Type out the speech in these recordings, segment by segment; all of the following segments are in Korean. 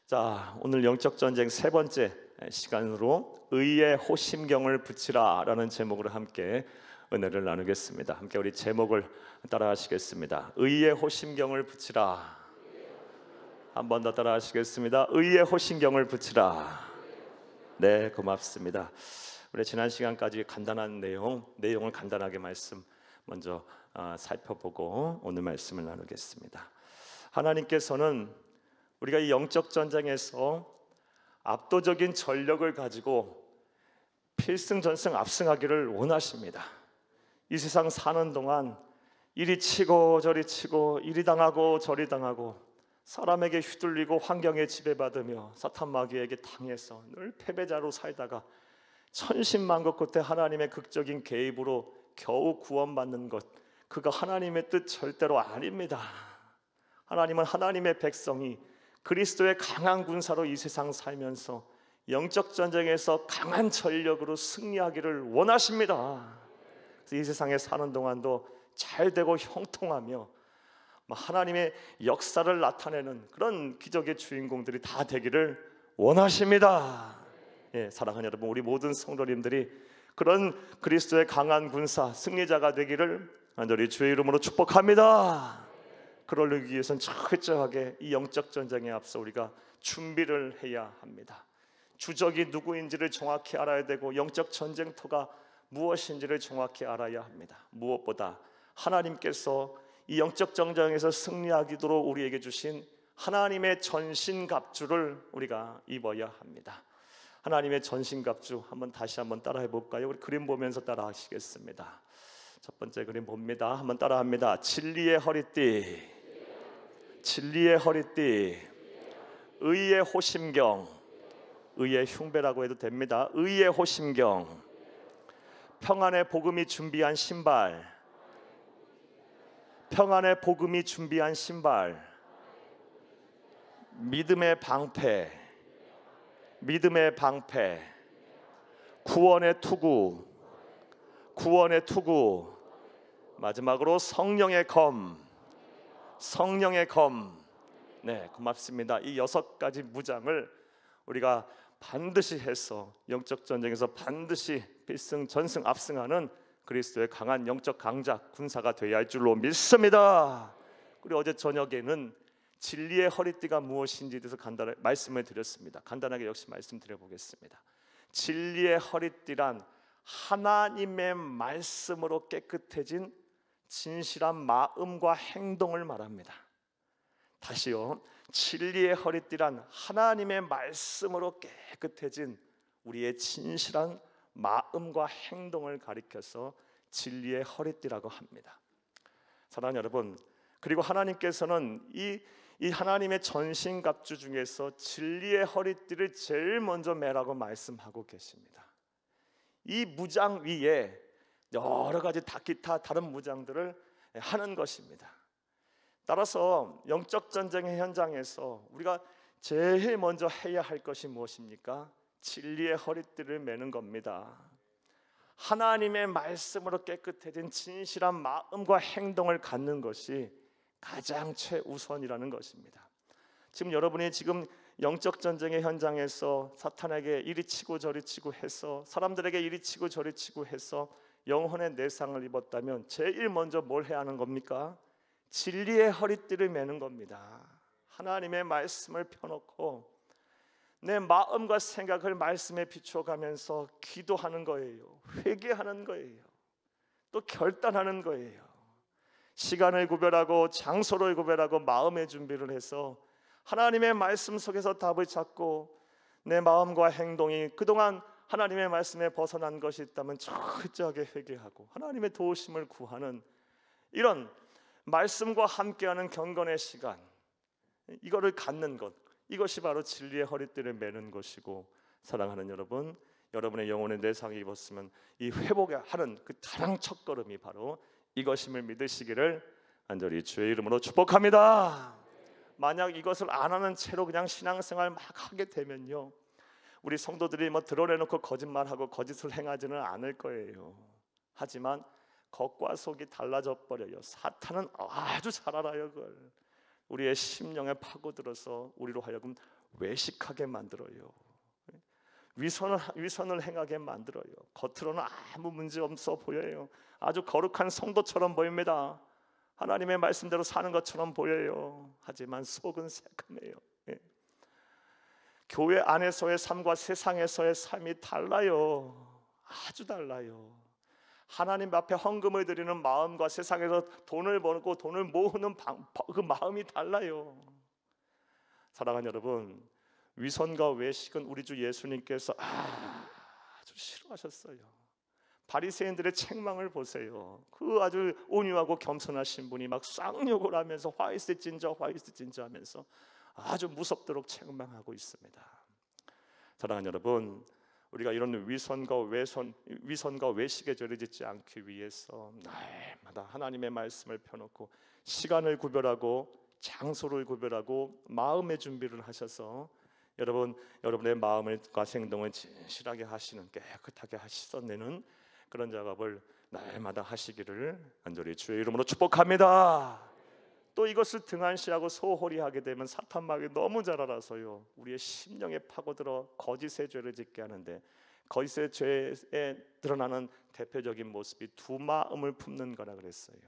자, 오늘 영적 전쟁 세 번째 시간으로 의의 호심경을 붙이라라는 제목으로 함께 은혜를 나누겠습니다. 함께 우리 제목을 따라하시겠습니다. 의의 호심경을 붙이라. 한 번 더 따라하시겠습니다. 의의 호심경을 붙이라. 네, 고맙습니다. 우리 지난 시간까지 간단한 내용을 간단하게 말씀 먼저 살펴보고 오늘 말씀을 나누겠습니다. 하나님께서는 우리가 이 영적 전쟁에서 압도적인 전력을 가지고 필승전승 압승하기를 원하십니다. 이 세상 사는 동안 이리 치고 저리 치고 이리 당하고 저리 당하고 사람에게 휘둘리고 환경에 지배받으며 사탄 마귀에게 당해서 늘 패배자로 살다가 천신만고 끝에 하나님의 극적인 개입으로 겨우 구원받는 것, 그가 하나님의 뜻 절대로 아닙니다. 하나님은 하나님의 백성이 그리스도의 강한 군사로 이 세상 살면서 영적 전쟁에서 강한 전력으로 승리하기를 원하십니다. 그래서 이 세상에 사는 동안도 잘 되고 형통하며 하나님의 역사를 나타내는 그런 기적의 주인공들이 다 되기를 원하십니다. 사랑하는 여러분, 우리 모든 성도님들이 그런 그리스도의 강한 군사 승리자가 되기를 간절히 주의 이름으로 축복합니다. 그러기 위해서는 철저하게 이 영적 전쟁에 앞서 우리가 준비를 해야 합니다. 주적이 누구인지를 정확히 알아야 되고 영적 전쟁터가 무엇인지를 정확히 알아야 합니다. 무엇보다 하나님께서 이 영적 전쟁에서 승리하기도록 우리에게 주신 하나님의 전신갑주를 우리가 입어야 합니다. 하나님의 전신갑주 다시 한번 따라해 볼까요? 우리 그림 보면서 따라 하시겠습니다. 첫 번째 그림 봅니다. 한번 따라합니다. 진리의 허리띠, 진리의 허리띠, 의의 호심경, 의의 흉배라고 해도 됩니다. 의의 호심경, 평안의 복음이 준비한 신발, 평안의 복음이 준비한 신발, 믿음의 방패, 믿음의 방패, 구원의 투구, 구원의 투구, 마지막으로 성령의 검, 성령의 검. 네, 고맙습니다. 이 6가지 무장을 우리가 반드시 해서 영적 전쟁에서 반드시 필승 전승 압승하는 그리스도의 강한 영적 강자 군사가 되어야 할 줄로 믿습니다. 그리고 어제 저녁에는 진리의 허리띠가 무엇인지에 대해서 간단하게 말씀을 드렸습니다. 간단하게 역시 말씀드려 보겠습니다. 진리의 허리띠란 하나님의 말씀으로 깨끗해진 진실한 마음과 행동을 말합니다. 다시요, 진리의 허리띠란 하나님의 말씀으로 깨끗해진 우리의 진실한 마음과 행동을 가리켜서 진리의 허리띠라고 합니다. 사랑하는 여러분, 그리고 하나님께서는 이 하나님의 전신갑주 중에서 진리의 허리띠를 제일 먼저 매라고 말씀하고 계십니다. 이 무장 위에 여러 가지 기타 다른 무장들을 하는 것입니다. 따라서 영적 전쟁의 현장에서 우리가 제일 먼저 해야 할 것이 무엇입니까? 진리의 허리띠를 매는 겁니다. 하나님의 말씀으로 깨끗해진 진실한 마음과 행동을 갖는 것이 가장 최우선이라는 것입니다. 지금 여러분이 지금 영적 전쟁의 현장에서 사탄에게 이리 치고 저리 치고 해서 사람들에게 이리 치고 저리 치고 해서 영혼의 내상을 입었다면 제일 먼저 뭘 해야 하는 겁니까? 진리의 허리띠를 매는 겁니다. 하나님의 말씀을 펴놓고 내 마음과 생각을 말씀에 비춰가면서 기도하는 거예요. 회개하는 거예요. 또 결단하는 거예요. 시간을 구별하고 장소를 구별하고 마음의 준비를 해서 하나님의 말씀 속에서 답을 찾고 내 마음과 행동이 그동안 하나님의 말씀에 벗어난 것이 있다면 철저하게 회개하고 하나님의 도우심을 구하는 이런 말씀과 함께하는 경건의 시간, 이거를 갖는 것, 이것이 바로 진리의 허리띠를 매는 것이고, 사랑하는 여러분, 여러분의 영혼의 내상이 입었으면 이 회복하는 그 가장 첫걸음이 바로 이것임을 믿으시기를 간절히 주의 이름으로 축복합니다. 만약 이것을 안 하는 채로 그냥 신앙생활 막 하게 되면요, 우리 성도들이 드러내놓고 거짓말하고 거짓을 행하지는 않을 거예요. 하지만 겉과 속이 달라져 버려요. 사탄은 아주 잘 알아요. 그걸 우리의 심령에 파고들어서 우리로 하여금 외식하게 만들어요. 위선을 행하게 만들어요. 겉으로는 아무 문제 없어 보여요. 아주 거룩한 성도처럼 보입니다. 하나님의 말씀대로 사는 것처럼 보여요. 하지만 속은 새카매요. 교회 안에서의 삶과 세상에서의 삶이 달라요. 아주 달라요. 하나님 앞에 헌금을 드리는 마음과 세상에서 돈을 벌고 돈을 모으는 그 마음이 달라요. 사랑하는 여러분, 위선과 외식은 우리 주 예수님께서 아주 싫어하셨어요. 바리새인들의 책망을 보세요. 그 아주 온유하고 겸손하신 분이 막 쌍욕을 하면서 화이트 진저 하면서 아주 무섭도록 책망하고 있습니다. 사랑하는 여러분, 우리가 이런 위선과 외식에 죄를 짓지 않기 위해서 날마다 하나님의 말씀을 펴놓고 시간을 구별하고 장소를 구별하고 마음의 준비를 하셔서 여러분의 마음과 행동을 진실하게 하시는, 깨끗하게 하시는 그런 작업을 날마다 하시기를 간절히 주의 이름으로 축복합니다. 또 이것을 등한시하고 소홀히 하게 되면 사탄 마귀 너무 잘 알아서요, 우리의 심령에 파고들어 거짓의 죄를 짓게 하는데, 거짓의 죄에 드러나는 대표적인 모습이 두 마음을 품는 거라 그랬어요.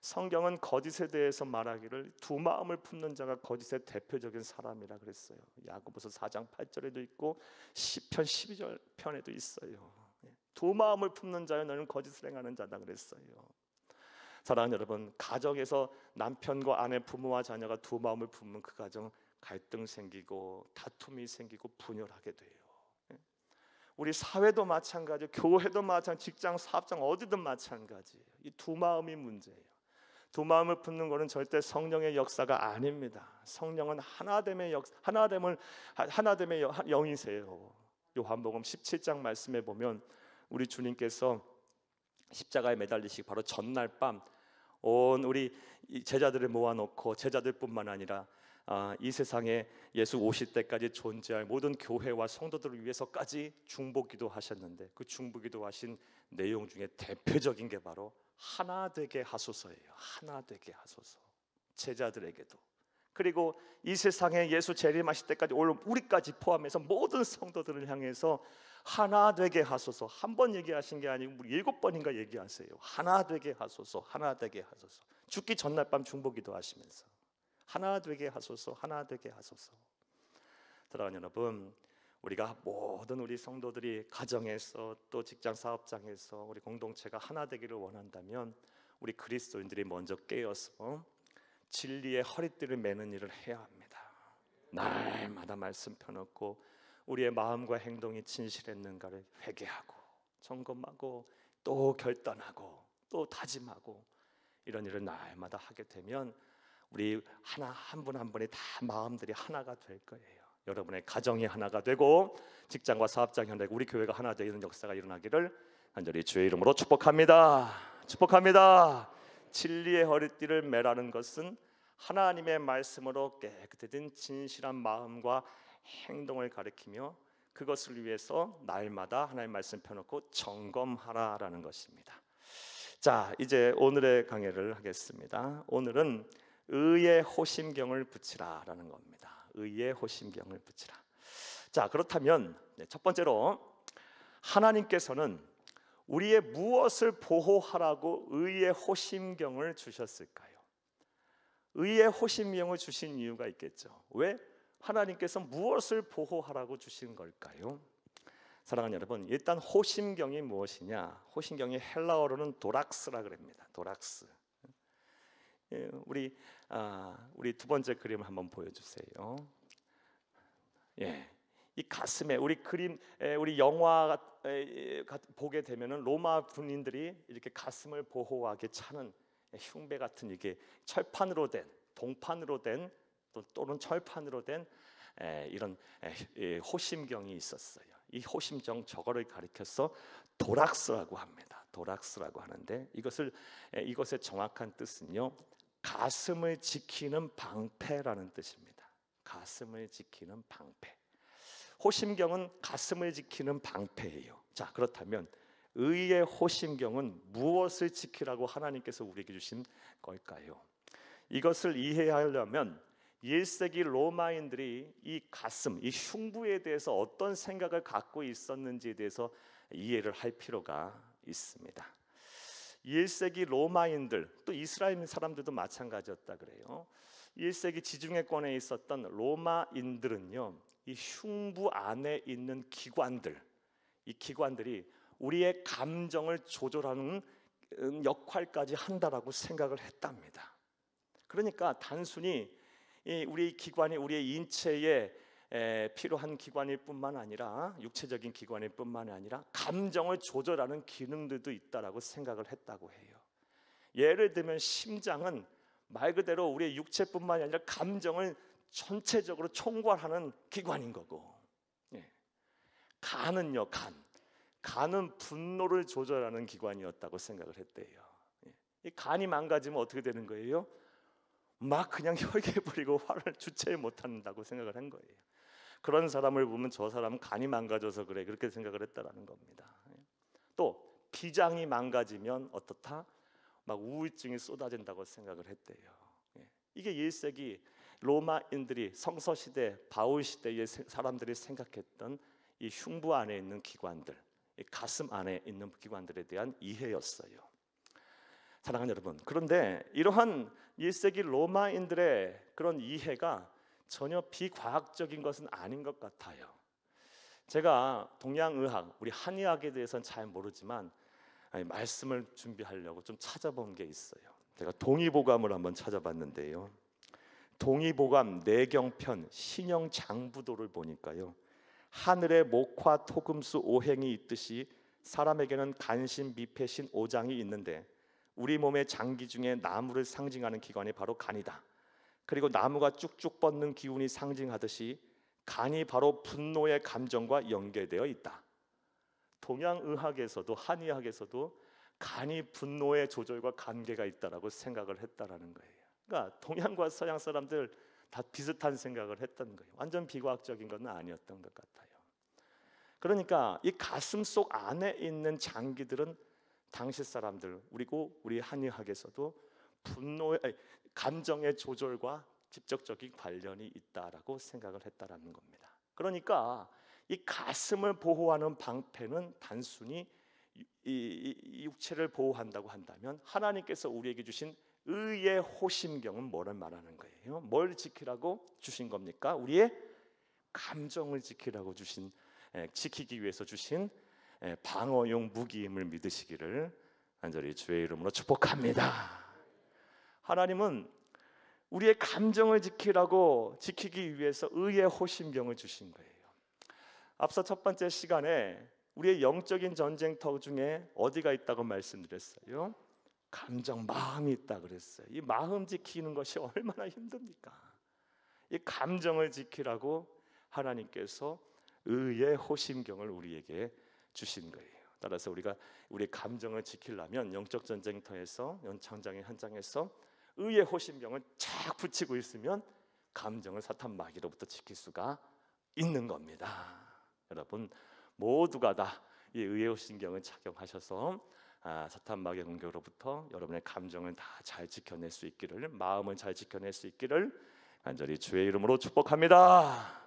성경은 거짓에 대해서 말하기를 두 마음을 품는 자가 거짓의 대표적인 사람이라 그랬어요. 야고보서 4장 8절에도 있고 시편 12절 편에도 있어요. 두 마음을 품는 자여 너는 거짓을 행하는 자다 그랬어요. 사랑하는 여러분, 가정에서 남편과 아내, 부모와 자녀가 두 마음을 품으면 그 가정 갈등 생기고 다툼이 생기고 분열하게 돼요. 우리 사회도 마찬가지예요. 교회도 마찬가지, 직장, 사업장 어디든 마찬가지예요. 이 두 마음이 문제예요. 두 마음을 품는 것은 절대 성령의 역사가 아닙니다. 성령은 하나됨의 영이세요. 요한복음 17장 말씀에 보면 우리 주님께서 십자가에 매달리시기 바로 전날 밤 온 우리 제자들을 모아놓고, 제자들뿐만 아니라 이 세상에 예수 오실 때까지 존재할 모든 교회와 성도들을 위해서까지 중보기도 하셨는데, 그 중보기도 하신 내용 중에 대표적인 게 바로 하나 되게 하소서예요. 하나 되게 하소서. 제자들에게도, 그리고 이 세상에 예수 재림하실 때까지 우리까지 포함해서 모든 성도들을 향해서 하나 되게 하소서. 한 번 얘기하신 게 아니고 7번인가 얘기하세요. 하나 되게 하소서, 하나 되게 하소서. 죽기 전날 밤 중보기도 하시면서 하나 되게 하소서, 하나 되게 하소서. 사랑하는 여러분, 우리가 모든 우리 성도들이 가정에서 또 직장 사업장에서 우리 공동체가 하나 되기를 원한다면 우리 그리스도인들이 먼저 깨어서 진리의 허리띠를 매는 일을 해야 합니다. 날마다 말씀 펴놓고 우리의 마음과 행동이 진실했는가를 회개하고 점검하고 또 결단하고 또 다짐하고 이런 일을 날마다 하게 되면 우리 한 분 한 분이 다 마음들이 하나가 될 거예요. 여러분의 가정이 하나가 되고 직장과 사업장이 하나 되고 우리 교회가 하나 되는 역사가 일어나기를 간절히 주의 이름으로 축복합니다. 축복합니다. 진리의 허리띠를 매라는 것은 하나님의 말씀으로 깨끗해진 진실한 마음과 행동을 가리키며 그것을 위해서 날마다 하나님의 말씀 펴놓고 점검하라라는 것입니다. 자, 이제 오늘의 강해를 하겠습니다. 오늘은 의의 호심경을 붙이라라는 겁니다. 의의 호심경을 붙이라. 자, 그렇다면 첫 번째로 하나님께서는 우리의 무엇을 보호하라고 의의 호심경을 주셨을까요? 의의 호심경을 주신 이유가 있겠죠. 왜? 하나님께서 무엇을 보호하라고 주신 걸까요? 사랑하는 여러분, 일단 호심경이 무엇이냐? 호심경이 헬라어로는 도락스라 그럽니다. 도락스. 우리 두 번째 그림을 한번 보여주세요. 이 가슴에 우리 영화 보게 되면은 로마 군인들이 이렇게 가슴을 보호하게 차는 흉배 같은 이게 철판으로 된, 동판으로 된 또는 철판으로 된 이런 호심경이 있었어요. 이 호심경 저거를 가리켜서 도락스라고 합니다. 도락스라고 하는데 이것의 정확한 뜻은요, 가슴을 지키는 방패라는 뜻입니다. 가슴을 지키는 방패. 호심경은 가슴을 지키는 방패예요. 자, 그렇다면 의의 호심경은 무엇을 지키라고 하나님께서 우리에게 주신 걸까요? 이것을 이해하려면 1세기 로마인들이 이 가슴, 이 흉부에 대해서 어떤 생각을 갖고 있었는지에 대해서 이해를 할 필요가 있습니다. 1세기 로마인들, 또 이스라엘 사람들도 마찬가지였다 그래요. 1세기 지중해권에 있었던 로마인들은요, 이 흉부 안에 있는 기관들, 이 기관들이 우리의 감정을 조절하는 역할까지 한다라고 생각을 했답니다. 그러니까 단순히 우리 기관이 우리의 인체에 필요한 기관일 뿐만 아니라, 육체적인 기관일 뿐만 아니라 감정을 조절하는 기능들도 있다라고 생각을 했다고 해요. 예를 들면 심장은 말 그대로 우리의 육체뿐만 아니라 감정을 전체적으로 총괄하는 기관인 거고, 간은요, 간은 분노를 조절하는 기관이었다고 생각을 했대요. 이 간이 망가지면 어떻게 되는 거예요? 막 그냥 혈기부리고 화를 주체 못한다고 생각을 한 거예요. 그런 사람을 보면 저 사람은 간이 망가져서 그래, 그렇게 생각을 했다라는 겁니다. 또 비장이 망가지면 어떻다? 막 우울증이 쏟아진다고 생각을 했대요. 이게 1세기 로마인들이 성서시대, 바울시대의 사람들이 생각했던 이 흉부 안에 있는 기관들, 이 가슴 안에 있는 기관들에 대한 이해였어요. 사랑하는 여러분, 그런데 이러한 1세기 로마인들의 그런 이해가 전혀 비과학적인 것은 아닌 것 같아요. 제가 동양의학, 우리 한의학에 대해서는 잘 모르지만 말씀을 준비하려고 좀 찾아본 게 있어요. 제가 동의보감을 한번 찾아봤는데요, 동의보감 내경편 신영장부도를 보니까요, 하늘에 목화 토금수 오행이 있듯이 사람에게는 간신 미패신 오장이 있는데 우리 몸의 장기 중에 나무를 상징하는 기관이 바로 간이다. 그리고 나무가 쭉쭉 뻗는 기운이 상징하듯이 간이 바로 분노의 감정과 연결되어 있다. 동양의학에서도 한의학에서도 간이 분노의 조절과 관계가 있다라고 생각을 했다라는 거예요. 그러니까 동양과 서양 사람들 다 비슷한 생각을 했던 거예요. 완전 비과학적인 건 아니었던 것 같아요. 그러니까 이 가슴 속 안에 있는 장기들은 당시 사람들, 그리고 우리 한의학에서도 분노의 감정의 조절과 직접적인 관련이 있다라고 생각을 했다라는 겁니다. 그러니까 이 가슴을 보호하는 방패는 단순히 이 육체를 보호한다고 한다면 하나님께서 우리에게 주신 의의 호심경은 뭐를 말하는 거예요? 뭘 지키라고 주신 겁니까? 우리의 감정을 지키라고 주신, 지키기 위해서 주신 방어용 무기임을 믿으시기를 간절히 주의 이름으로 축복합니다. 하나님은 우리의 감정을 지키기 위해서 의의 호심경을 주신 거예요. 앞서 첫 번째 시간에 우리의 영적인 전쟁터 중에 어디가 있다고 말씀드렸어요? 감정, 마음이 있다 그랬어요. 이 마음 지키는 것이 얼마나 힘듭니까? 이 감정을 지키라고 하나님께서 의의 호심경을 우리에게 주신 거예요. 따라서 우리가 우리의 감정을 지키려면 영적 전쟁터에서, 연창장의 현장에서 의의 호심경을 쫙 붙이고 있으면 감정을 사탄 마귀로부터 지킬 수가 있는 겁니다. 여러분 모두가 다 이 의의 호심경을 착용하셔서 사탄 마귀의 공격으로부터 여러분의 감정을 다 잘 지켜낼 수 있기를, 마음을 잘 지켜낼 수 있기를 간절히 주의 이름으로 축복합니다.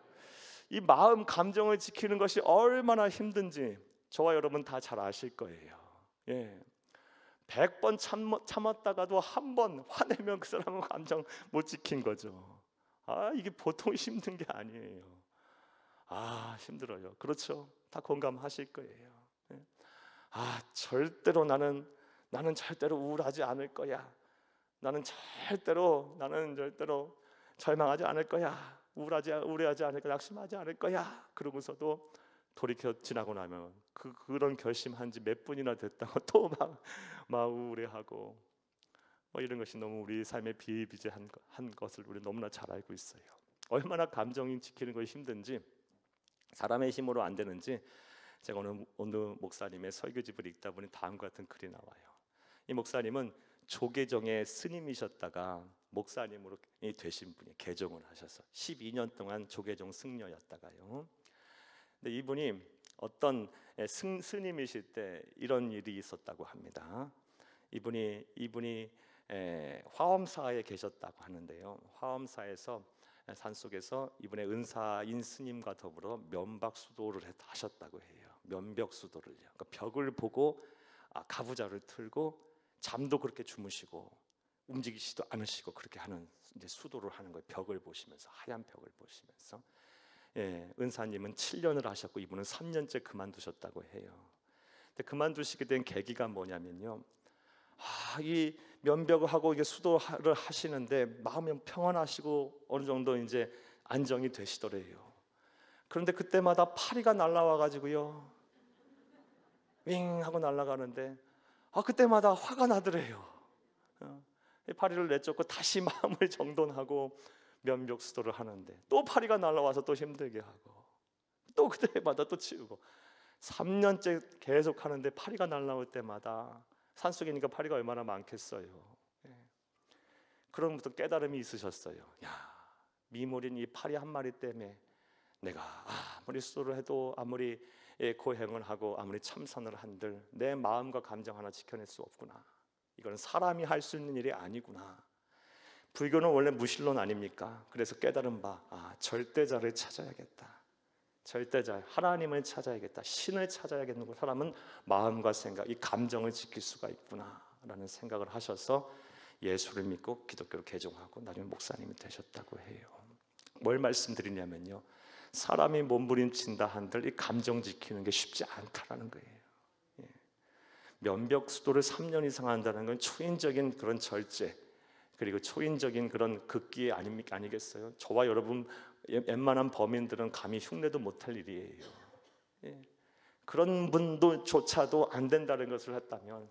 이 마음, 감정을 지키는 것이 얼마나 힘든지 저와 여러분 다 잘 아실 거예요. 100번 참았다가도 한 번 화내면 그 사람은 감정 못 지킨 거죠. 이게 보통 힘든 게 아니에요. 힘들어요. 그렇죠? 다 공감하실 거예요. 절대로 나는 절대로 우울하지 않을 거야. 나는 절대로 절망하지 않을 거야. 우울하지 않을 거야. 낙심하지 않을 거야. 그러고서도 돌이켜 지나고 나면 그런 결심한 지 몇 분이나 됐다고 또 막 우울해하고 이런 것이 너무 우리 삶에 비일비재한 것을 우리 너무나 잘 알고 있어요. 얼마나 감정이 지키는 것이 힘든지, 사람의 힘으로 안 되는지 제가 오늘 목사님의 설교집을 읽다 보니 다음과 같은 글이 나와요. 이 목사님은 조계종의 스님이셨다가 목사님으로 되신 분이 개종을 하셔서 12년 동안 조계종 승려였다가요. 근데 이분이 어떤 스님이실 때 이런 일이 있었다고 합니다. 이분이 화엄사에 계셨다고 하는데요. 화엄사에서 산속에서 이분의 은사인 스님과 더불어 면박수도를 하셨다고 해요. 면벽수도를요. 그러니까 벽을 보고 가부좌를 틀고 잠도 그렇게 주무시고 움직이지도 않으시고 그렇게 하는 이제 수도를 하는 거예요. 벽을 보시면서, 하얀 벽을 보시면서. 은사님은 7년을 하셨고 이분은 3년째 그만두셨다고 해요. 근데 그만두시게 된 계기가 뭐냐면요. 이 면벽을 하고 이게 수도를 하시는데 마음이 평안하시고 어느 정도 이제 안정이 되시더래요. 그런데 그때마다 파리가 날라와 가지고요, 윙 하고 날아가는데 그때마다 화가 나더래요. 파리를 내쫓고 다시 마음을 정돈하고 면벽 수도를 하는데 또 파리가 날아와서 또 힘들게 하고 또 그때마다 또 치우고 3년째 계속 하는데 파리가 날아올 때마다, 산속이니까 파리가 얼마나 많겠어요. 그럼부터 깨달음이 있으셨어요. 미물인 이 파리 한 마리 때문에 내가 아무리 수도를 해도, 아무리 고행을 하고, 아무리 참선을 한들 내 마음과 감정 하나 지켜낼 수 없구나. 이거는 사람이 할 수 있는 일이 아니구나. 불교는 원래 무신론 아닙니까? 그래서 깨달은 바 절대자를 찾아야겠다. 절대자, 하나님을 찾아야겠다. 신을 찾아야겠는 거. 사람은 마음과 생각, 이 감정을 지킬 수가 있구나라는 생각을 하셔서 예수를 믿고 기독교를 개종하고 나중에 목사님이 되셨다고 해요. 뭘 말씀드리냐면요, 사람이 몸부림친다 한들 이 감정 지키는 게 쉽지 않다라는 거예요. 면벽수도를 3년 이상 한다는 건 초인적인 그런 절제, 그리고 초인적인 그런 극기 아니겠어요? 저와 여러분 웬만한 범인들은 감히 흉내도 못할 일이에요. 그런 분도조차도 안 된다는 것을 했다면,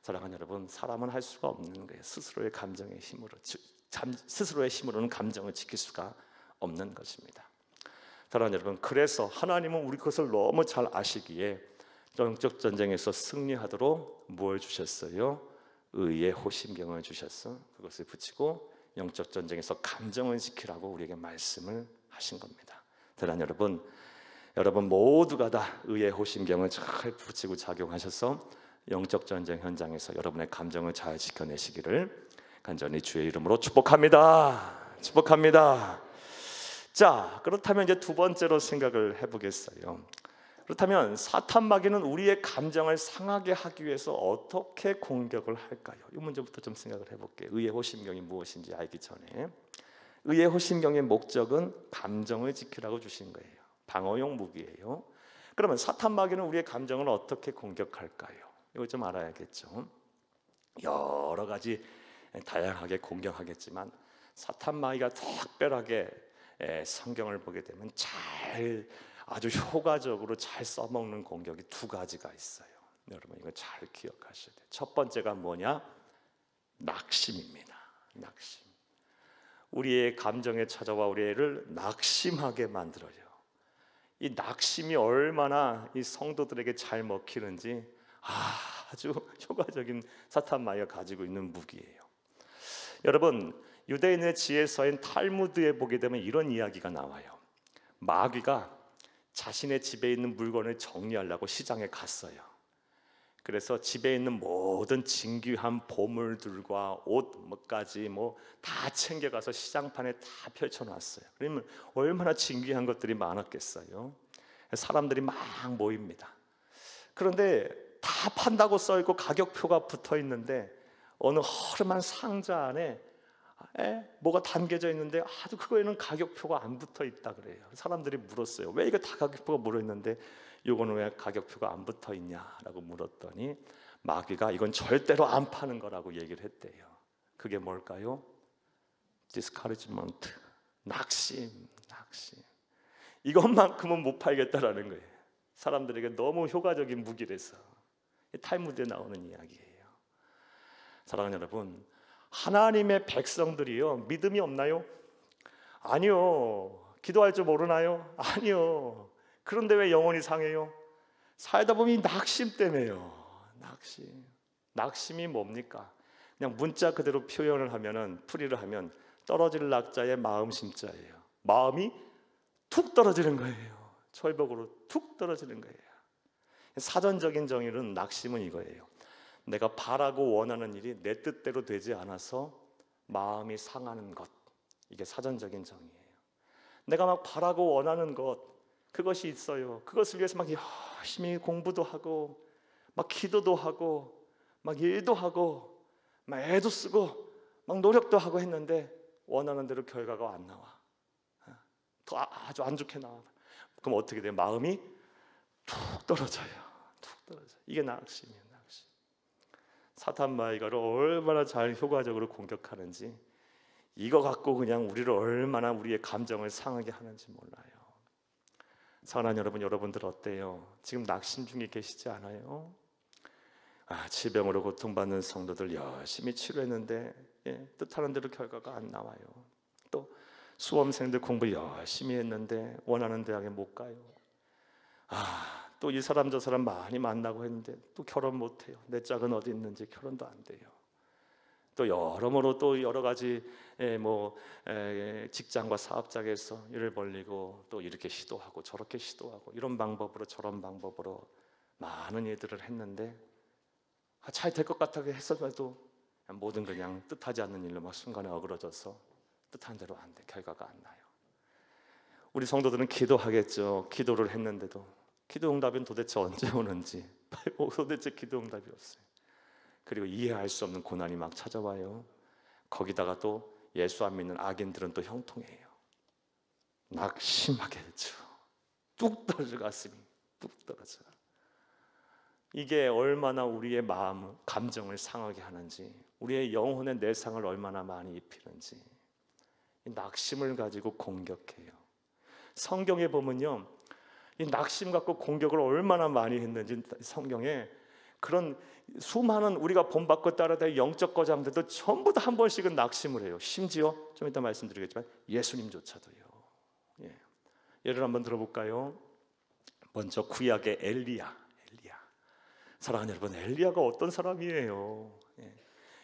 사랑하는 여러분, 사람은 할 수가 없는 거예요. 스스로의 감정의 힘으로, 스스로의 힘으로는 감정을 지킬 수가 없는 것입니다. 사랑하는 여러분, 그래서 하나님은 우리 것을 너무 잘 아시기에 영적 전쟁에서 승리하도록 무엇을 주셨어요? 의의 호심경을 주셨어. 그것을 붙이고 영적 전쟁에서 감정을 지키라고 우리에게 말씀을 하신 겁니다. 사랑하는 여러분 모두가 다 의의 호심경을 잘 붙이고 작용하셔서 영적 전쟁 현장에서 여러분의 감정을 잘 지켜내시기를 간절히 주의 이름으로 축복합니다. 축복합니다. 자, 그렇다면 이제 두 번째로 생각을 해보겠어요. 그렇다면 사탄 마귀는 우리의 감정을 상하게 하기 위해서 어떻게 공격을 할까요? 이 문제부터 좀 생각을 해볼게요. 의의 호심경이 무엇인지 알기 전에, 의의 호심경의 목적은 감정을 지키라고 주신 거예요. 방어용 무기예요. 그러면 사탄 마귀는 우리의 감정을 어떻게 공격할까요? 이걸 좀 알아야겠죠. 여러 가지 다양하게 공격하겠지만 사탄 마귀가 특별하게 성경을 보게 되면 아주 효과적으로 잘 써먹는 공격이 두 가지가 있어요. 여러분 이거 잘 기억하셔야 돼요. 첫 번째가 뭐냐? 낙심입니다. 낙심. 우리의 감정에 찾아와 우리를 낙심하게 만들어요. 이 낙심이 얼마나 이 성도들에게 잘 먹히는지 아주 효과적인 사탄 마귀가 가지고 있는 무기예요. 여러분, 유대인의 지혜서인 탈무드에 보게 되면 이런 이야기가 나와요. 마귀가 자신의 집에 있는 물건을 정리하려고 시장에 갔어요. 그래서 집에 있는 모든 진귀한 보물들과 옷까지 다 챙겨가서 시장판에 다 펼쳐놨어요. 그러면 얼마나 진귀한 것들이 많았겠어요. 사람들이 막 모입니다. 그런데 다 판다고 써있고 가격표가 붙어 있는데 어느 허름한 상자 안에 뭐가 담겨져 있는데 아주 그거에는 가격표가 안 붙어 있다 그래요. 사람들이 물었어요. 왜 이거 다 가격표가 물어 있는데 이거는 왜 가격표가 안 붙어 있냐라고 물었더니 마귀가 이건 절대로 안 파는 거라고 얘기를 했대요. 그게 뭘까요? discouragement, 낙심. 이것만큼은 못 팔겠다라는 거예요. 사람들에게 너무 효과적인 무기라서. 탈무드에 나오는 이야기예요. 사랑하는 여러분, 하나님의 백성들이요, 믿음이 없나요? 아니요. 기도할 줄 모르나요? 아니요. 그런데 왜 영혼이 상해요? 살다 보면 낙심 때문에요. 낙심이 뭡니까? 그냥 문자 그대로 표현을 하면은, 풀이를 하면 떨어질 낙자의 마음 심자예요. 마음이 툭 떨어지는 거예요. 철벽으로 툭 떨어지는 거예요. 사전적인 정의는 낙심은 이거예요. 내가 바라고 원하는 일이 내 뜻대로 되지 않아서 마음이 상하는 것, 이게 사전적인 정의예요. 내가 막 바라고 원하는 것, 그것이 있어요. 그것을 위해서 막 열심히 공부도 하고 막 기도도 하고 막 일도 하고 막 애도 쓰고 막 노력도 하고 했는데 원하는 대로 결과가 안 나와. 더 아주 안 좋게 나와. 그럼 어떻게 돼요? 마음이 툭 떨어져요. 툭 떨어져요. 이게 낙심이에요. 낙심. 사탄 마귀가를 얼마나 잘 효과적으로 공격하는지, 이거 갖고 그냥 우리를 얼마나 우리의 감정을 상하게 하는지 몰라요. 사랑하는 여러분, 여러분들 어때요? 지금 낙심 중에 계시지 않아요? 질병으로 고통받는 성도들 열심히 치료했는데 뜻하는 대로 결과가 안 나와요. 또 수험생들 공부 열심히 했는데 원하는 대학에 못 가요. 또 이 사람 저 사람 많이 만나고 했는데 또 결혼 못 해요. 내 짝은 어디 있는지 결혼도 안 돼요. 또 여러모로 또 여러 가지 직장과 사업장에서 일을 벌리고 또 이렇게 시도하고 저렇게 시도하고 이런 방법으로 저런 방법으로 많은 일들을 했는데 잘 될 것 같다고 했어도 모든 그냥 뜻하지 않는 일로 막 순간에 어그러져서 뜻한 대로 안 돼. 결과가 안 나요. 우리 성도들은 기도하겠죠. 기도를 했는데도 기도 응답은 도대체 언제 오는지 도대체 기도 응답이 없어요. 그리고 이해할 수 없는 고난이 막 찾아와요. 거기다가 또 예수 안 믿는 악인들은 또 형통해요. 낙심하게 되죠. 뚝 떨어져, 가슴이 뚝 떨어져. 이게 얼마나 우리의 마음, 감정을 상하게 하는지, 우리의 영혼의 내상을 얼마나 많이 입히는지, 이 낙심을 가지고 공격해요. 성경에 보면요, 이 낙심 갖고 공격을 얼마나 많이 했는지 성경에 그런 수많은 우리가 본받고 따라야 될 영적 거장들도 전부 다 한 번씩은 낙심을 해요. 심지어 좀 이따 말씀드리겠지만 예수님조차도요. 예를 한번 들어볼까요? 먼저 구약의 엘리야. 사랑하는 여러분, 엘리야가 어떤 사람이에요?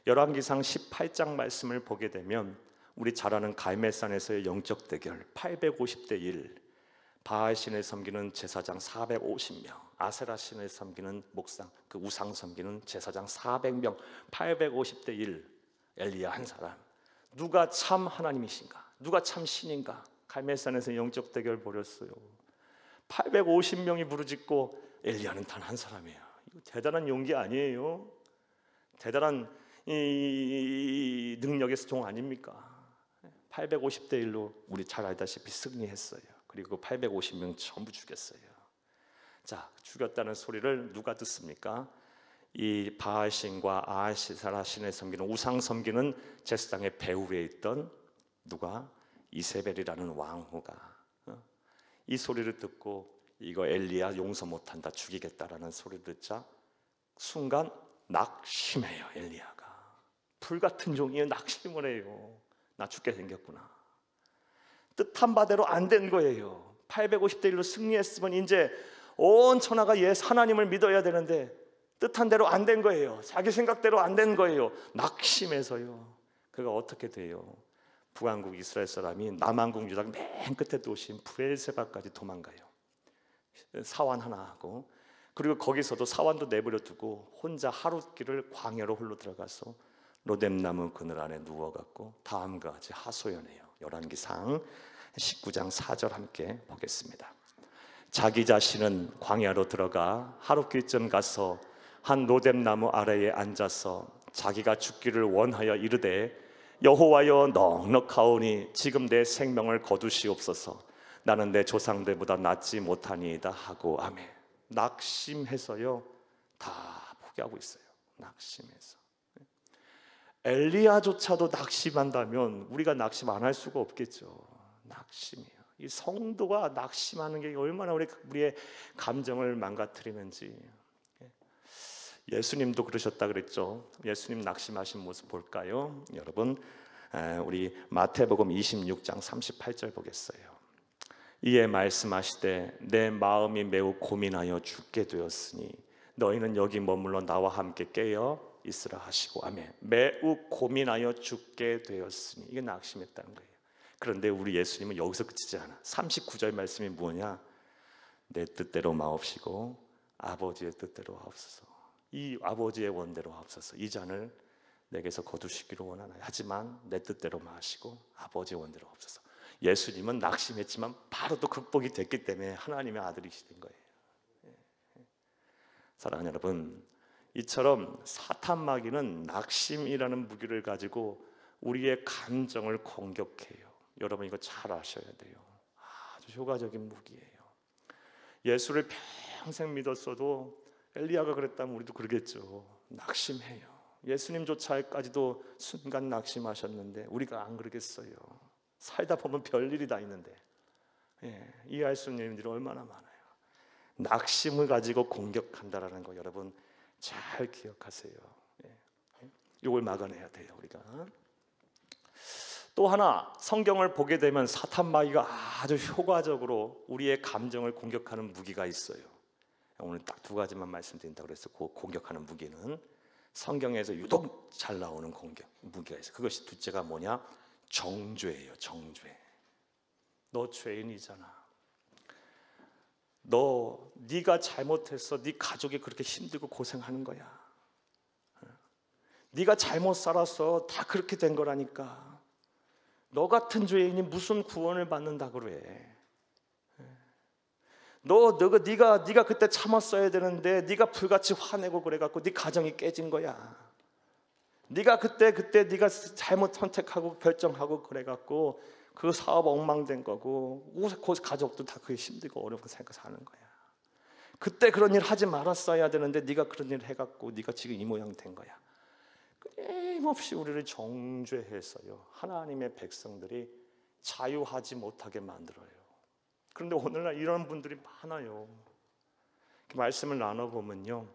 열왕기상 18장 말씀을 보게 되면 우리 잘 아는 갈멜산에서의 영적 대결 850대 1, 바알 신을 섬기는 제사장 450명, 아세라 신을 섬기는 목상, 그 우상 섬기는 제사장 400명, 850대 1, 엘리야 한 사람. 누가 참 하나님이신가? 누가 참 신인가? 갈멜산에서 영적 대결 벌였어요. 850명이 부르짖고 엘리야는 단 한 사람이에요. 이거 대단한 용기 아니에요? 대단한 이 능력의 종 아닙니까? 850대 1로 우리 잘 알다시피 승리했어요. 그리고 850명 전부 죽였어요. 자, 죽였다는 소리를 누가 듣습니까? 이 바알 신과 아세라 신을 섬기는 우상 섬기는 제사장의 배후에 있던 누가? 이세벨이라는 왕후가 이 소리를 듣고 이거 엘리야 용서 못한다, 죽이겠다라는 소리를 듣자 순간 낙심해요. 엘리야가 불같은 종이에 낙심을 해요. 나 죽게 생겼구나. 뜻한 바대로 안 된 거예요. 850대 1로 승리했으면 이제 온 천하가 하나님을 믿어야 되는데 뜻한 대로 안 된 거예요. 자기 생각대로 안 된 거예요. 낙심해서요. 그가 어떻게 돼요? 북왕국 이스라엘 사람이 남왕국 유다 맨 끝에 도시인 브엘세바까지 도망가요. 사환 하나 하고, 그리고 거기서도 사환도 내버려 두고 혼자 하룻길을 광야로 홀로 들어가서 로뎀나무 그늘 안에 누워갖고 다음과 같이 하소연해요. 열왕기상 19장 4절 함께 보겠습니다. 자기 자신은 광야로 들어가 하룻길쯤 가서 한 로뎀나무 아래에 앉아서 자기가 죽기를 원하여 이르되 여호와여 넉넉하오니 지금 내 생명을 거두시옵소서. 나는 내 조상들보다 낫지 못하니이다 하고 아멘. 낙심해서요 다 포기하고 있어요. 낙심해서. 엘리야조차도 낙심한다면 우리가 낙심 안 할 수가 없겠죠. 낙심이에요. 이 성도가 낙심하는 게 얼마나 우리의 감정을 망가뜨리는지. 예수님도 그러셨다 그랬죠. 예수님 낙심하신 모습 볼까요? 여러분, 우리 마태복음 26장 38절 보겠어요. 이에 말씀하시되 내 마음이 매우 고민하여 죽게 되었으니 너희는 여기 머물러 나와 함께 깨어 있으라 하시고 아멘. 매우 고민하여 죽게 되었으니, 이게 낙심했다는 거예요. 그런데 우리 예수님은 여기서 그치지 않아. 39절 말씀이 뭐냐? 내 뜻대로 마옵시고 아버지의 뜻대로 하옵소서. 이 아버지의 원대로 하옵소서. 이 잔을 내게서 거두시기를 원하나요? 하지만 내 뜻대로 마시고 아버지의 원대로 하옵소서. 예수님은 낙심했지만 바로 또 극복이 됐기 때문에 하나님의 아들이시된 거예요. 사랑하는 여러분, 이처럼 사탄 마귀는 낙심이라는 무기를 가지고 우리의 감정을 공격해요. 여러분 이거 잘 아셔야 돼요. 아주 효과적인 무기예요. 예수를 평생 믿었어도 엘리야가 그랬다면 우리도 그러겠죠. 낙심해요. 예수님조차까지도 순간 낙심하셨는데 우리가 안 그러겠어요. 살다 보면 별일이 다 있는데 이해할 수 있는 일들이 얼마나 많아요. 낙심을 가지고 공격한다라는 거 여러분 잘 기억하세요. 이걸 막아내야 돼요. 우리가 또 하나 성경을 보게 되면 사탄 마귀가 아주 효과적으로 우리의 감정을 공격하는 무기가 있어요. 오늘 딱 두 가지만 말씀드린다고 그래서 그 공격하는 무기는 성경에서 유독 잘 나오는 공격 무기가 있어요. 그것이 둘째가 뭐냐? 정죄예요. 정죄. 너 죄인이잖아. 네가 잘못했어. 네 가족이 그렇게 힘들고 고생하는 거야. 네가 잘못 살았어. 다 그렇게 된 거라니까. 너 같은 죄인이 무슨 구원을 받는다 그래. 네가 그때 참았어야 되는데 네가 불같이 화내고 그래갖고 네 가정이 깨진 거야. 네가 그때 네가 잘못 선택하고 결정하고 그래갖고 그 사업 엉망된 거고 그 가족도 다 그게 힘들고 어렵게 생각 사는 거야. 그때 그런 일 하지 말았어야 되는데 네가 그런 일 해갖고 네가 지금 이 모양 된 거야. 끊임없이 우리를 정죄해서요 하나님의 백성들이 자유하지 못하게 만들어요. 그런데 오늘날 이런 분들이 많아요. 말씀을 나눠보면요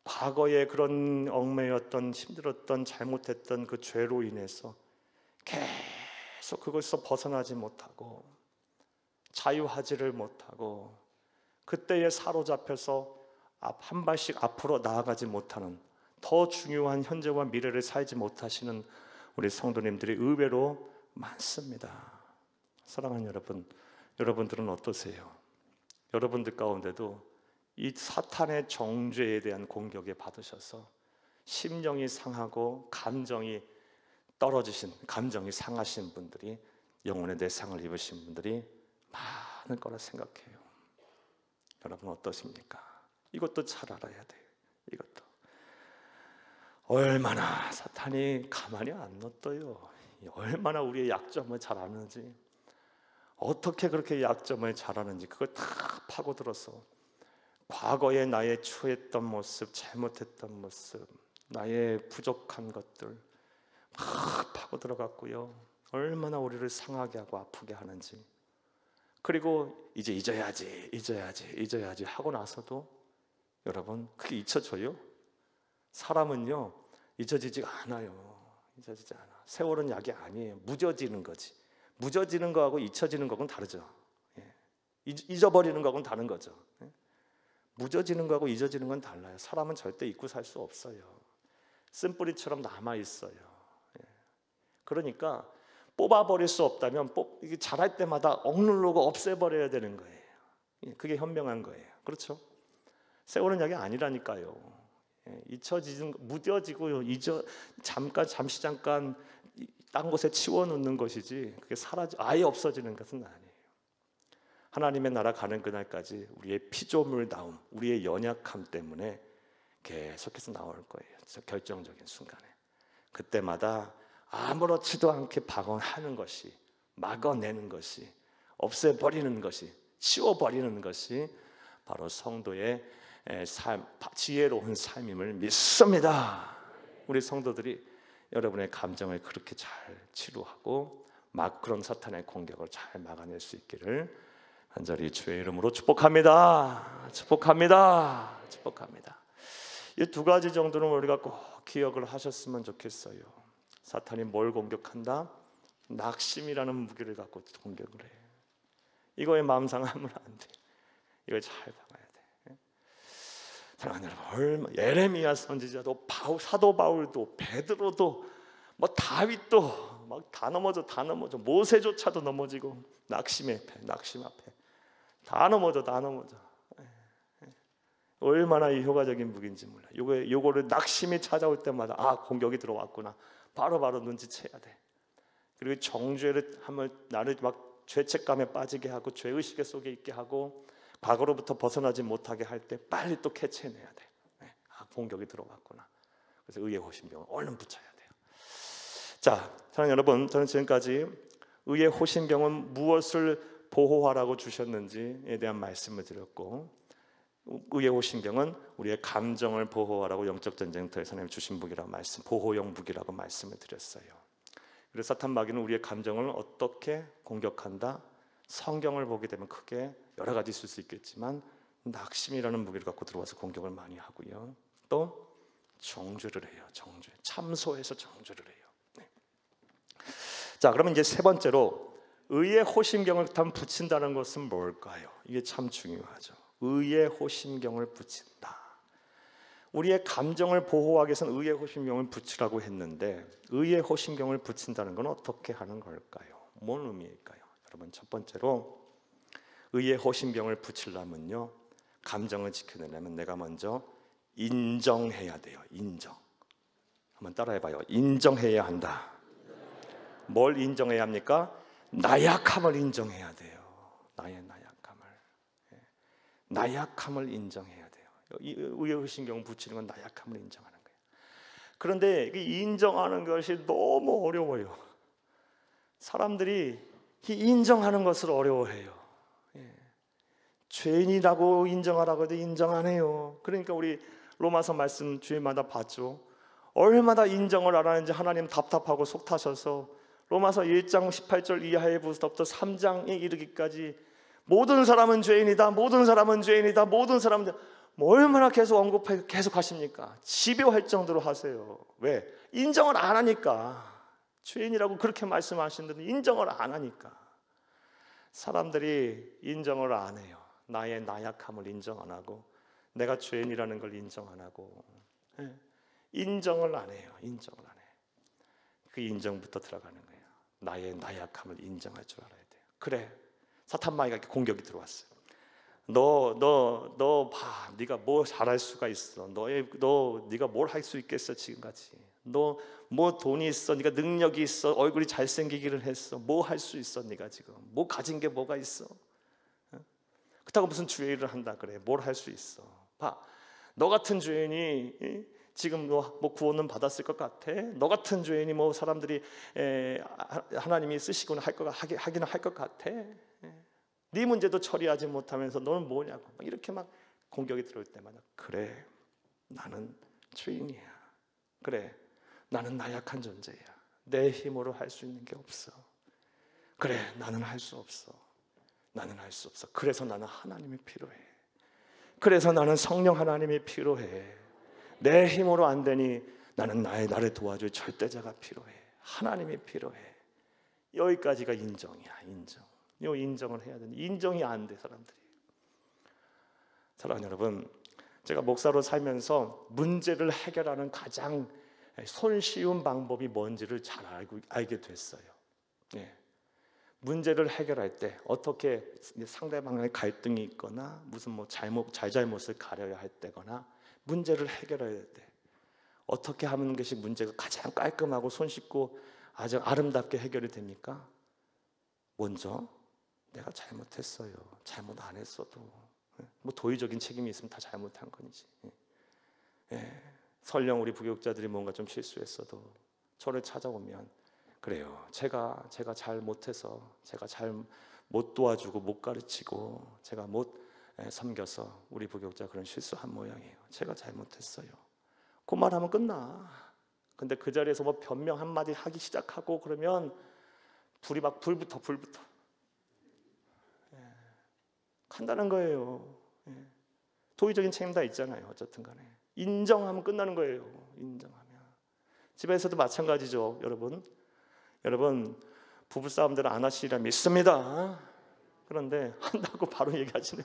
과거에 그런 얽매였던 힘들었던 잘못했던 그 죄로 인해서 계속 그것에서 벗어나지 못하고 자유하지를 못하고 그때에 사로잡혀서 한 발씩 앞으로 나아가지 못하는 더 중요한 현재와 미래를 살지 못하시는 우리 성도님들이 의외로 많습니다. 사랑하는 여러분, 여러분들은 어떠세요? 여러분들 가운데도 이 사탄의 정죄에 대한 공격에 받으셔서 심령이 상하고 감정이 떨어지신, 감정이 상하신 분들이, 영혼의 내상을 입으신 분들이 많을 거라 생각해요. 여러분 어떠십니까? 이것도 잘 알아야 돼요. 이것도 얼마나 사탄이 가만히 안 놔둬요. 얼마나 우리의 약점을 잘 아는지, 어떻게 그렇게 약점을 잘 아는지 그걸 다 파고들어서 과거에 나의 추했던 모습, 잘못했던 모습, 나의 부족한 것들 막 파고들어갔고요 얼마나 우리를 상하게 하고 아프게 하는지. 그리고 이제 잊어야지 하고 나서도 여러분 그게 잊혀져요? 사람은요 잊어지지가 않아요. 잊어지지 않아. 세월은 약이 아니에요. 무뎌지는 거지. 무뎌지는 거하고 잊혀지는 거하고는 다르죠. 잊어버리는 거하고는 다른 거죠. 무뎌지는 거하고 잊어지는 건 달라요. 사람은 절대 잊고 살 수 없어요. 쓴뿌리처럼 남아있어요. 그러니까 뽑아버릴 수 없다면 이게 자랄 때마다 억누르고 없애버려야 되는 거예요. 그게 현명한 거예요. 그렇죠? 세월은 약이 아니라니까요. 잊혀지는, 무뎌지고 잠시 딴 곳에 치워놓는 것이지 그게 아예 없어지는 것은 아니에요. 하나님의 나라 가는 그날까지 우리의 피조물다움, 우리의 연약함 때문에 계속해서 나올 거예요. 저 결정적인 순간에. 그때마다 아무렇지도 않게 방어하는 것이, 막아내는 것이, 없애버리는 것이, 치워버리는 것이 바로 성도의 삶, 지혜로운 삶임을 믿습니다. 우리 성도들이 여러분의 감정을 그렇게 잘 치료하고 그런 사탄의 공격을 잘 막아낼 수 있기를 간절히 주의 이름으로 축복합니다. 축복합니다. 축복합니다. 이 두 가지 정도는 우리가 꼭 기억을 하셨으면 좋겠어요. 사탄이 뭘 공격한다? 낙심이라는 무기를 갖고 공격을 해. 이거에 마음 상하면 안 돼. 이걸 잘 막아야 돼. 사랑하는 여러분, 예레미야 선지자도 사도 바울도 베드로도 다윗도 막 다 넘어져. 모세조차도 넘어지고 낙심 앞에 다 넘어져. 얼마나 이 효과적인 무기인지 몰라. 요거를 낙심이 찾아올 때마다 공격이 들어왔구나. 바로바로 눈치채야 돼. 그리고 정죄를 하면 나를 막 죄책감에 빠지게 하고 죄의식 속에 있게 하고 과거로부터 벗어나지 못하게 할 때 빨리 또 캐치해내야 돼. 공격이 들어왔구나. 그래서 의의 호신병을 얼른 붙여야 돼요. 자, 사랑하는 여러분, 저는 지금까지 의의 호신병은 무엇을 보호하라고 주셨는지에 대한 말씀을 드렸고, 의의 호신병은 우리의 감정을 보호하라고 영적 전쟁터에서 하나님 주신 무기라고 보호용 무기라고 말씀을 드렸어요. 그래서 사탄 마귀는 우리의 감정을 어떻게 공격한다? 성경을 보게 되면 크게 여러 가지 있을 수 있겠지만 낙심이라는 무기를 갖고 들어와서 공격을 많이 하고요. 또 정죄를 해요. 정죄, 참소해서 정죄를 해요. 네. 자, 그러면 이제 세 번째로 의의 호신경을 붙인다는 것은 뭘까요? 이게 참 중요하죠. 의의 호신경을 붙인다. 우리의 감정을 보호하기 위해서는 의의 호신경을 붙이라고 했는데 의의 호신경을 붙인다는 건 어떻게 하는 걸까요? 뭔 의미일까요? 여러분, 첫 번째로 의의 호신경을 붙이려면요, 감정을 지켜내려면 내가 먼저 인정해야 돼요. 인정. 한번 따라해봐요. 인정해야 한다. 뭘 인정해야 합니까? 나약함을 인정해야 돼요. 나의 나약함을. 나약함을 인정해야 돼요. 의의 호신경을 붙이는 건 나약함을 인정하는 거예요. 그런데 인정하는 것이 너무 어려워요. 사람들이 인정하는 것을 어려워해요. 죄인이라고 인정하라고 해도 인정 안 해요. 그러니까 우리 로마서 말씀 주일마다 봤죠. 얼마나 인정을 안 하는지 하나님 답답하고 속 타셔서 로마서 1장 18절 이하에부터 3장에 이르기까지 모든 사람은 죄인이다, 모든 사람은 죄인이다, 모든 사람은 얼마나 계속 언급해 계속 하십니까? 집요할 정도로 하세요. 왜? 인정을 안 하니까. 죄인이라고 그렇게 말씀하시는데 인정을 안 하니까. 사람들이 인정을 안 해요. 나의 나약함을 인정 안 하고 내가 죄인이라는 걸 인정 안 하고 인정을 안 해요. 인정을 안 해. 그 인정부터 들어가는 거예요. 나의 나약함을 인정할 줄 알아야 돼요. 그래, 사탄 마귀가 공격이 들어왔어요. 너 봐, 네가 뭐 잘할 수가 있어? 네가 뭘 할 수 있겠어 지금까지? 너 뭐 돈이 있어? 네가 능력이 있어? 얼굴이 잘생기기를 했어? 뭐 할 수 있어? 네가 지금 뭐 가진 게 뭐가 있어? 그렇다고 무슨 죄를 한다 그래? 뭘 할 수 있어? 봐, 너 같은 죄인이 지금 뭐 구원은 받았을 것 같아? 너 같은 죄인이 뭐 사람들이 하나님이 쓰시거나 하기는 할 것 같아? 네 문제도 처리하지 못하면서 너는 뭐냐고 이렇게 막 공격이 들어올 때마다 그래, 나는 죄인이야. 그래, 나는 나약한 존재야. 내 힘으로 할 수 있는 게 없어. 그래, 나는 할 수 없어. 나는 할 수 없어. 그래서 나는 하나님이 필요해. 그래서 나는 성령 하나님이 필요해. 내 힘으로 안 되니 나는 나를 도와줄 절대자가 필요해. 하나님이 필요해. 여기까지가 인정이야. 인정. 이 인정을 해야 되는데 인정이 안 돼, 사람들이. 사랑하는 여러분, 제가 목사로 살면서 문제를 해결하는 가장 손쉬운 방법이 뭔지를 잘 알게 됐어요. 문제를 해결할 때 어떻게 상대방의 갈등이 있거나 무슨 뭐 잘잘못을 가려야 할 때거나 문제를 해결해야 돼. 어떻게 하는 것이 문제가 가장 깔끔하고 손쉽고 아주 아름답게 해결이 됩니까? 먼저 내가 잘못했어요. 잘못 안 했어도 뭐 도의적인 책임이 있으면 다 잘못한 거지. 설령 우리 부교육자들이 뭔가 좀 실수했어도 저를 찾아오면 그래요. 제가 잘 못해서 제가 잘 못 도와주고 못 가르치고 제가 못 섬겨서 우리 부교육자 그런 실수한 모양이에요. 제가 잘못했어요. 그 말하면 끝나. 근데 그 자리에서 뭐 변명 한마디 하기 시작하고 그러면 불이 막 불부터 간다는 거예요. 도의적인 책임 다 있잖아요. 어쨌든 간에 인정하면 끝나는 거예요. 인정하면. 집에서도 마찬가지죠. 여러분 부부싸움들은 안 하시리라 믿습니다. 그런데 한다고 바로 얘기하시네.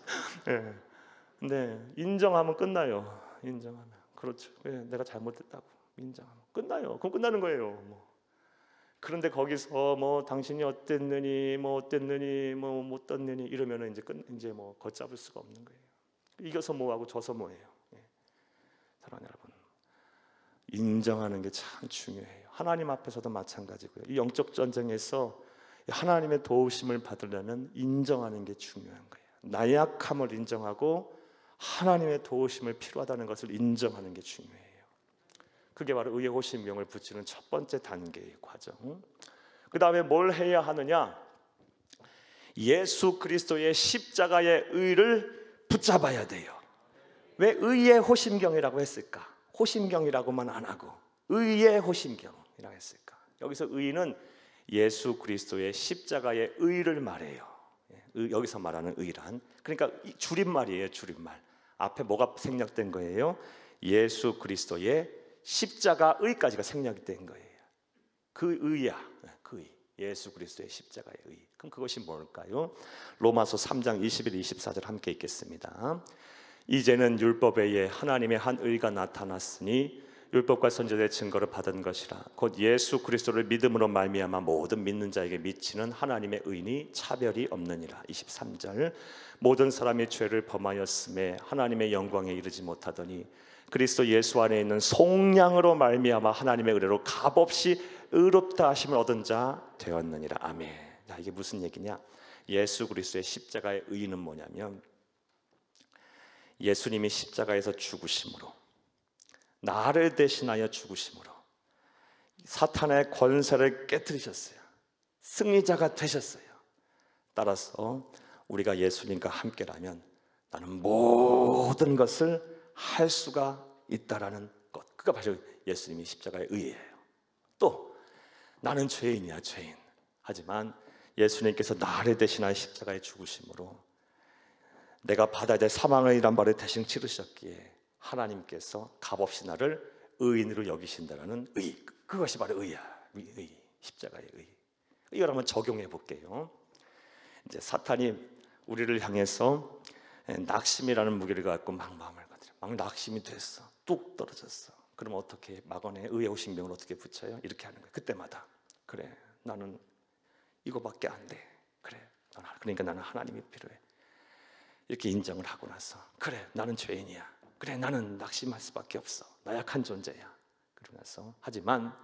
근데 인정하면 끝나요. 인정하면. 그렇죠. 내가 잘못했다고 인정하면 끝나요. 그럼 끝나는 거예요. 그런데 거기서 뭐 당신이 어땠느니 뭐 못 떴느니 이러면은 이제 뭐 걷잡을 수가 없는 거예요. 이겨서 뭐하고 져서 뭐해요. 사랑하는 여러분, 인정하는 게 참 중요해요. 하나님 앞에서도 마찬가지고요. 이 영적 전쟁에서 하나님의 도우심을 받으려면 인정하는 게 중요한 거예요. 나약함을 인정하고 하나님의 도우심을 필요하다는 것을 인정하는 게 중요해요. 그게 바로 의의 호심경을 붙이는 첫 번째 단계의 과정. 그 다음에 뭘 해야 하느냐? 예수 그리스도의 십자가의 의를 붙잡아야 돼요. 왜 의의 호심경이라고 했을까? 호심경이라고만 안 하고 의의 호심경이라고 했을까? 여기서 의는 예수 그리스도의 십자가의 의를 말해요. 여기서 말하는 의란, 그러니까 줄임말이에요. 줄임말. 앞에 뭐가 생략된 거예요? 예수 그리스도의 십자가의까지가 생략된 거예요. 그 의야. 그 의. 예수 그리스도의 십자가의 의. 그럼 그것이 뭘까요? 로마서 3장 21, 24절 함께 읽겠습니다. 이제는 율법에 의해 하나님의 한 의가 나타났으니 율법과 선지자의 증거를 받은 것이라. 곧 예수 그리스도를 믿음으로 말미암아 모든 믿는 자에게 미치는 하나님의 의니 차별이 없느니라. 23절. 모든 사람이 죄를 범하였음에 하나님의 영광에 이르지 못하더니 그리스도 예수 안에 있는 속량으로 말미암아 하나님의 의로 값없이 의롭다 하심을 얻은 자 되었느니라. 아멘. 자, 이게 무슨 얘기냐? 예수 그리스도의 십자가의 의는 뭐냐면, 예수님이 십자가에서 죽으심으로, 나를 대신하여 죽으심으로 사탄의 권세를 깨뜨리셨어요. 승리자가 되셨어요. 따라서 우리가 예수님과 함께라면 나는 모든 것을 할 수가 있다라는 것, 그가 바로 예수님이 십자가의 의예요. 또 나는 죄인이야, 죄인. 하지만 예수님께서 나를 대신하여 십자가에 죽으심으로 내가 받아야 될 사망의란 벌을 대신 치르셨기에 하나님께서 값없이 나를 의인으로 여기신다라는 의, 그것이 바로 의야. 의, 십자가의 의. 이걸 한번 적용해 볼게요. 이제 사탄이 우리를 향해서 낙심이라는 무기를 갖고 막 마음을 가지고 막 낙심이 됐어. 뚝 떨어졌어. 그럼 어떻게 막원에 의의 호심경을 어떻게 붙여요? 이렇게 하는 거예요. 그때마다 그래, 나는 이거밖에 안 돼. 그래, 그러니까 나는 하나님이 필요해. 이렇게 인정을 하고 나서 그래, 나는 죄인이야. 그래, 나는 낙심할 수밖에 없어. 나약한 존재야. 그러고 나서 하지만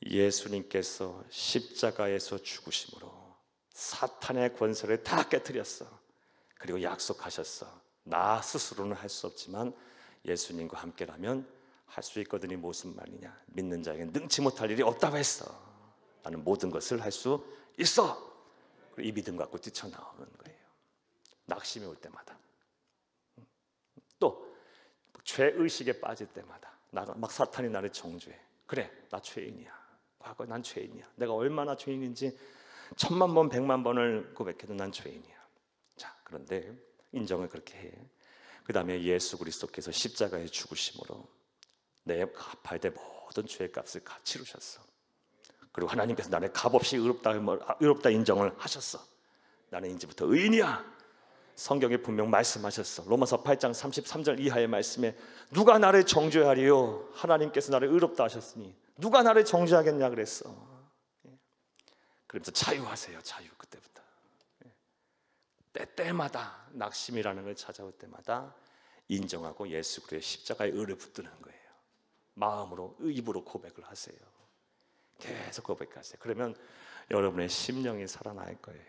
예수님께서 십자가에서 죽으심으로 사탄의 권세를 다 깨뜨렸어. 그리고 약속하셨어. 나 스스로는 할 수 없지만 예수님과 함께라면 할 수 있거든이 무슨 말이냐? 믿는 자에게는 능치 못할 일이 없다고 했어. 나는 모든 것을 할 수 있어. 이 믿음 갖고 뛰쳐나오는 거예요. 낙심이 올 때마다, 또 죄의식에 빠질 때마다, 막 사탄이 나를 정죄해. 그래, 나 죄인이야. 과거에 난 죄인이야. 내가 얼마나 죄인인지 1000만 번, 100만 번을 고백해도 난 죄인이야. 자, 그런데 인정을 그렇게 해. 그 다음에 예수 그리스도께서 십자가에 죽으심으로 내 갚아야 될 모든 죄의 값을 다 치르셨어. 그리고 하나님께서 나를 값없이 의롭다 인정을 하셨어. 나는 이제부터 의인이야. 성경에 분명 말씀하셨어. 로마서 8장 33절 이하의 말씀에 누가 나를 정죄하리요? 하나님께서 나를 의롭다 하셨으니 누가 나를 정죄하겠냐 그랬어. 그러면서 자유하세요. 자유. 그때부터 때마다 낙심이라는 걸 찾아올 때마다 인정하고 예수 그리스도의 십자가의 의를 붙드는 거예요. 마음으로, 입으로 고백을 하세요. 계속 고백하세요. 그러면 여러분의 심령이 살아날 거예요.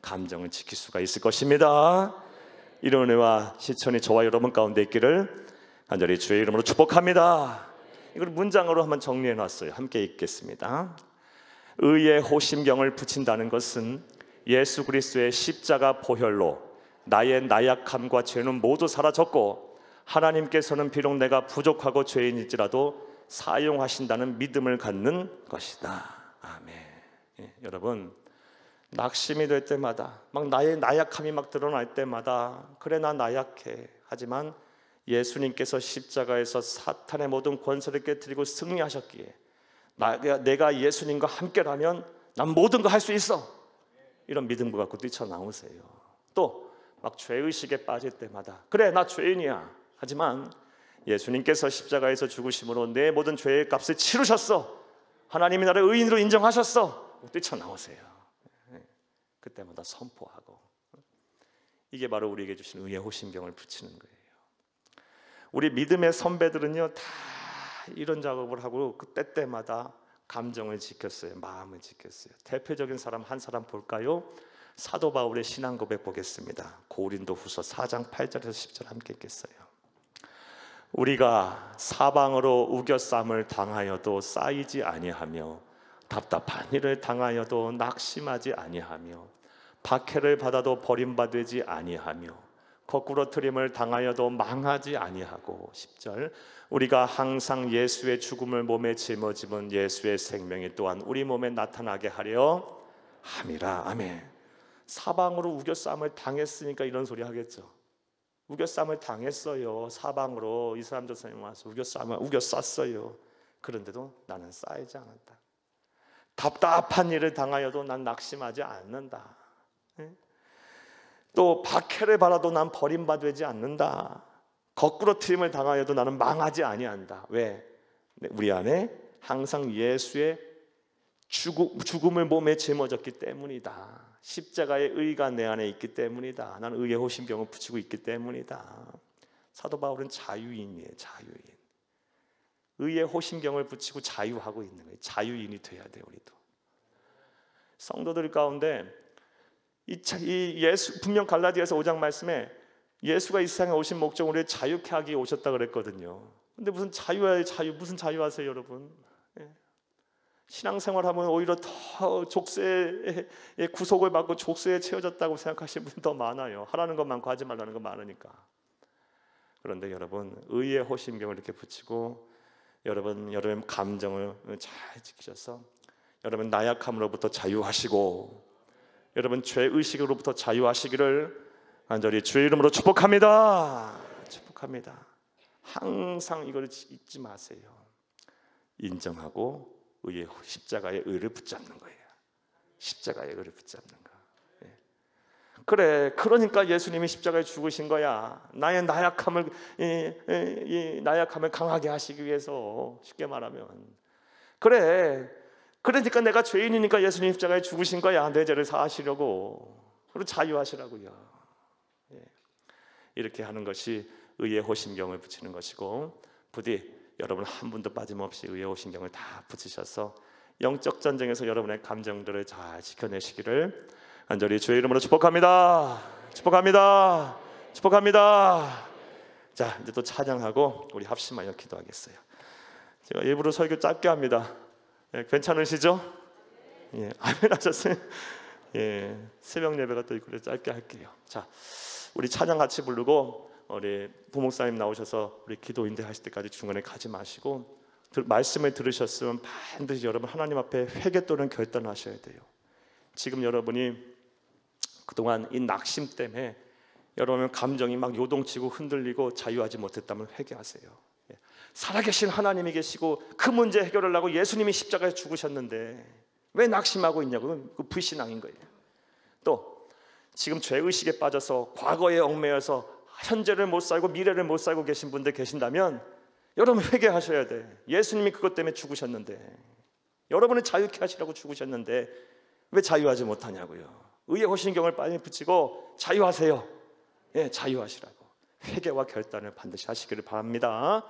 감정을 지킬 수가 있을 것입니다. 이런 은혜와 실천이 저와 여러분 가운데 있기를 간절히 주의 이름으로 축복합니다. 이걸 문장으로 한번 정리해 놨어요. 함께 읽겠습니다. 의의 호심경을 붙인다는 것은 예수 그리스도의 십자가 보혈로 나의 나약함과 죄는 모두 사라졌고 하나님께서는 비록 내가 부족하고 죄인일지라도 사용하신다는 믿음을 갖는 것이다. 아멘. 여러분, 낙심이 될 때마다, 막 나의 나약함이 막 드러날 때마다 그래, 나 나약해. 하지만 예수님께서 십자가에서 사탄의 모든 권세를 깨뜨리고 승리하셨기에 내가 예수님과 함께라면 난 모든 거 할 수 있어. 이런 믿음을 갖고 뛰쳐나오세요. 또 막 죄의식에 빠질 때마다 그래, 나 죄인이야. 하지만 예수님께서 십자가에서 죽으심으로 내 모든 죄의 값을 치르셨어. 하나님이 나를 의인으로 인정하셨어. 뛰쳐나오세요. 그때마다 선포하고, 이게 바로 우리에게 주신 의의 호심경을 붙이는 거예요. 우리 믿음의 선배들은요 다 이런 작업을 하고 그 때때마다 감정을 지켰어요. 마음을 지켰어요. 대표적인 사람 한 사람 볼까요? 사도 바울의 신앙 고백 보겠습니다. 고린도후서 4장 8절에서 10절 함께 읽겠어요. 우리가 사방으로 우겨쌈을 당하여도 쌓이지 아니하며 답답한 일을 당하여도 낙심하지 아니하며 박해를 받아도 버림받지 아니하며 거꾸로 트림을 당하여도 망하지 아니하고 10절 우리가 항상 예수의 죽음을 몸에 짊어지면 예수의 생명이 또한 우리 몸에 나타나게 하려 함이라. 아멘. 사방으로 우겨쌈을 당했으니까 이런 소리 하겠죠. 우겨쌈을 당했어요. 사방으로 이 사람 저 사람이 와서 우겨쌌어요. 그런데도 나는 쌓이지 않았다. 답답한 일을 당하여도 난 낙심하지 않는다. 또 박해를 받아도 난 버림받지 않는다. 거꾸로 트림을 당하여도 나는 망하지 아니한다. 왜? 우리 안에 항상 예수의 죽음을 몸에 짊어졌기 때문이다. 십자가의 의가 내 안에 있기 때문이다. 나는 의의 호심경을 붙이고 있기 때문이다. 사도 바울은 자유인이에요. 자유인. 의의 호심경을 붙이고 자유하고 있는 거예요. 자유인이 돼야 돼요. 우리도 성도들 가운데 예수 분명 갈라디아서 5장 말씀에 예수가 이 세상에 오신 목적으로 우리를 자유케 하기 위해 오셨다 그랬거든요. 근데 무슨 자유예요? 무슨 자유하세요, 여러분? 신앙생활하면 오히려 더 족쇄의 구속을 받고 족쇄에 채워졌다고 생각하시는 분이 더 많아요. 하라는 것 많고 하지 말라는 것 많으니까. 그런데 여러분 의의 호심경을 이렇게 붙이고 여러분 감정을 잘 지키셔서 여러분 나약함으로부터 자유하시고 여러분 죄의식으로부터 자유하시기를 간절히 주의 이름으로 축복합니다. 축복합니다. 항상 이걸 잊지 마세요. 인정하고 의의 십자가의 의를 붙잡는 거예요. 십자가의 의를 붙잡는 거. 그래, 그러니까 예수님이 십자가에 죽으신 거야. 나의 나약함을 이 나약함을 강하게 하시기 위해서. 쉽게 말하면 그래. 그러니까 내가 죄인이니까 예수님 십자가에 죽으신 거야. 내 죄를 사하시려고. 그리고 자유하시라고요. 이렇게 하는 것이 의의 호심경을 붙이는 것이고, 부디 여러분 한 분도 빠짐없이 의의 호심경을 다 붙이셔서 영적 전쟁에서 여러분의 감정들을 잘 지켜내시기를 간절히 주의 이름으로 축복합니다. 축복합니다. 축복합니다. 자, 이제 또 찬양하고 우리 합심하여 기도하겠어요. 제가 일부러 설교 짧게 합니다. 괜찮으시죠? 아멘 하셨어요? 새벽 예배가 또 있고 짧게 할게요. 자, 우리 찬양 같이 부르고 우리 부목사님 나오셔서 우리 기도 인도하실 때까지 중간에 가지 마시고 말씀을 들으셨으면 반드시 여러분 하나님 앞에 회개 또는 결단하셔야 돼요. 지금 여러분이 그동안 이 낙심 때문에 여러분 감정이 막 요동치고 흔들리고 자유하지 못했다면 회개하세요. 살아계신 하나님이 계시고 그 문제 해결을 하고 예수님이 십자가에 죽으셨는데 왜 낙심하고 있냐고. 그 불신앙인 거예요. 또 지금 죄의식에 빠져서 과거에 얽매여서 현재를 못 살고 미래를 못 살고 계신 분들 계신다면 여러분 회개하셔야 돼. 예수님이 그것 때문에 죽으셨는데, 여러분을 자유케 하시라고 죽으셨는데 왜 자유하지 못하냐고요. 의의 호심경을 빨리 붙이고 자유하세요. 자유하시라고. 회개와 결단을 반드시 하시기를 바랍니다.